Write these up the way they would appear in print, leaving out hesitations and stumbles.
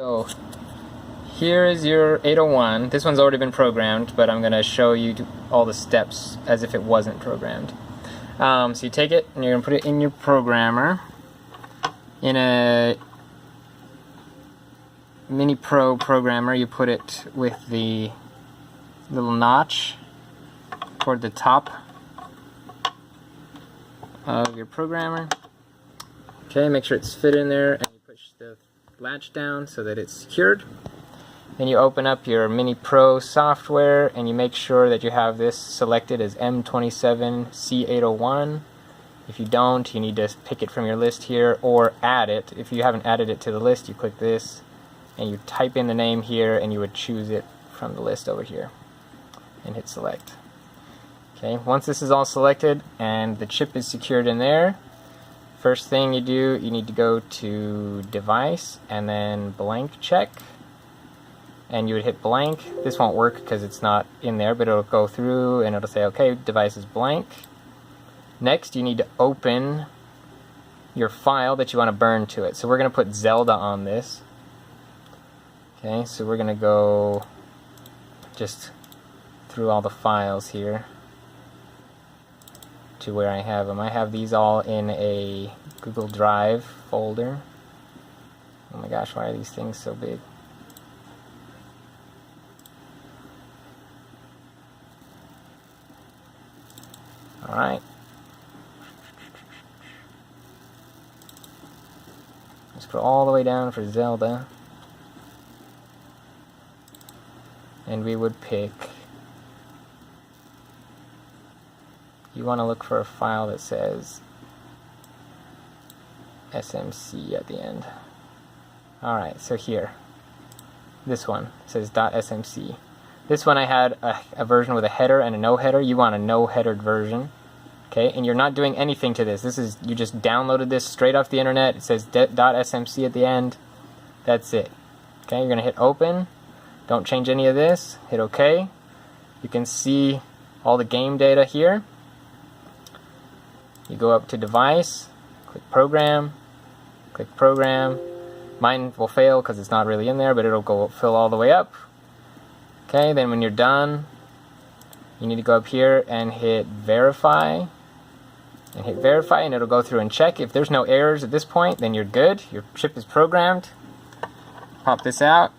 So here is your 801. This one's already been programmed, but I'm going to show you all the steps as if it wasn't programmed. So you take it and you're going to put it in your programmer. In a Mini Pro programmer, you put it with the little notch toward the top of your programmer. Okay, make sure it's fit in there, and you push the latch down so that it's secured. Then you open up your Mini Pro software and you make sure that you have this selected as M27C801. If you don't, you need to pick it from your list here or add it. If you haven't added it to the list, you click this and you type in the name here and you would choose it from the list over here and hit select. Okay, once this is all selected and the chip is secured in there, first thing you do, you need to go to device and then blank check, and you would hit blank. This won't work because it's not in there, but it'll go through and it'll say okay, device is blank. Next you need to open your file that you want to burn to it. So we're going to put Zelda on this. Okay, so we're going to go just through all the files here to where I have them. I have these all in a Google Drive folder. Oh my gosh, why are these things so big? Alright. Let's go all the way down for Zelda. And we would pick, you want to look for a file that says SMC at the end. Alright, so here, this one says .smc. This one I had a version with a header and a no header. You want a no headered version. Okay, and you're not doing anything to this. This is, you just downloaded this straight off the internet. It says .smc at the end. That's it. Okay, you're going to hit open. Don't change any of this. Hit OK. You can see all the game data here. You go up to device, click program, click program. Mine will fail because it's not really in there, but it'll go fill all the way up. Okay, then when you're done, you need to go up here and hit verify. And hit verify, and it'll go through and check. If there's no errors at this point, then you're good. Your chip is programmed. Pop this out.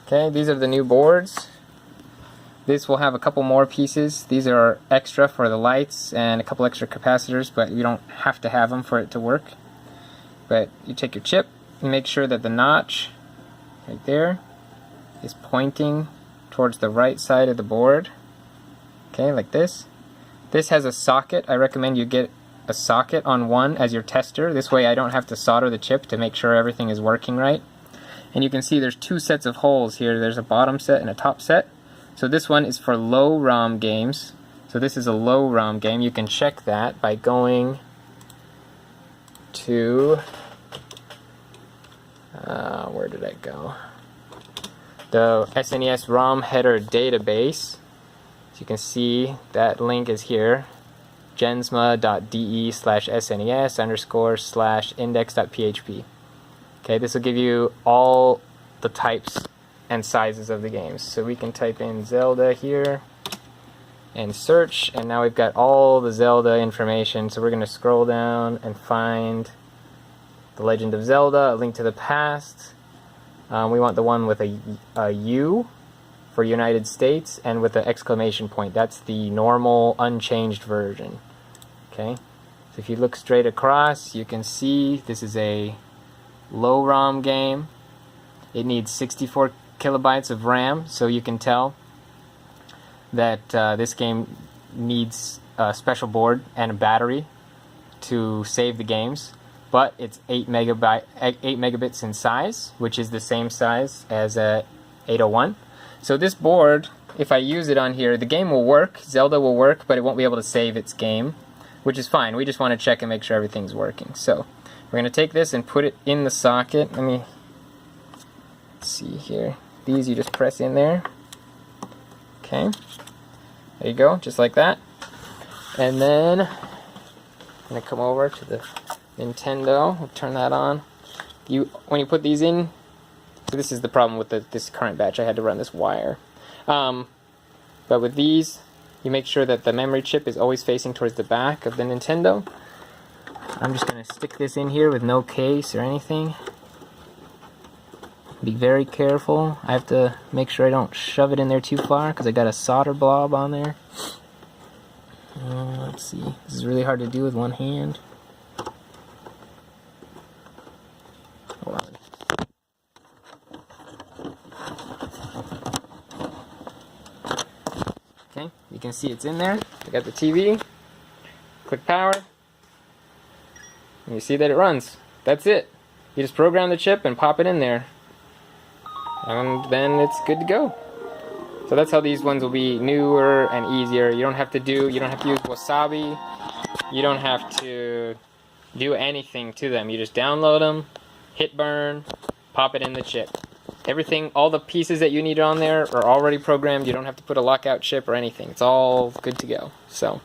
Okay, these are the new boards. This will have a couple more pieces. These are extra for the lights and a couple extra capacitors, but you don't have to have them for it to work. But you take your chip and make sure that the notch right there is pointing towards the right side of the board. Okay, like this. This has a socket. I recommend you get a socket on one as your tester. This way I don't have to solder the chip to make sure everything is working right. And you can see there's two sets of holes here. There's a bottom set and a top set. So this one is for low ROM games. So this is a low ROM game. You can check that by going to, where did I go? The SNES ROM header database. So you can see that link is here, gensma.de/SNES_/index.php. Okay, this will give you all the types and sizes of the games. So we can type in Zelda here and search, and now we've got all the Zelda information. So we're going to scroll down and find The Legend of Zelda, A Link to the Past. We want the one with a U for United States and with the exclamation point. That's the normal unchanged version. Okay, so if you look straight across, you can see this is a low ROM game. It needs 64 kilobytes of RAM, so you can tell that this game needs a special board and a battery to save the games. But it's 8 megabits in size, which is the same size as a 801. So this board, if I use it on here, the game will work, Zelda will work, but it won't be able to save its game, which is fine. We just want to check and make sure everything's working. So we're going to take this and put it in the socket. Let me see here. These you just press in there. Okay. There you go, just like that. And then I'm going to come over to the Nintendo. We'll turn that on. when you put these in, so this is the problem with this current batch. I had to run this wire. But with these, you make sure that the memory chip is always facing towards the back of the Nintendo. I'm just going to stick this in here with no case or anything. Be very careful. I have to make sure I don't shove it in there too far because I got a solder blob on there. Let's see. This is really hard to do with one hand. Hold on. Okay, you can see it's in there. I got the TV. Click power. And you see that it runs. That's it. You just program the chip and pop it in there. And then it's good to go. So that's how these ones will be newer and easier. You don't have to use Wasabi. You don't have to do anything to them. You just download them, hit burn, pop it in the chip. Everything, all the pieces that you need on there are already programmed. You don't have to put a lockout chip or anything. It's all good to go. So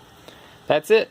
that's it.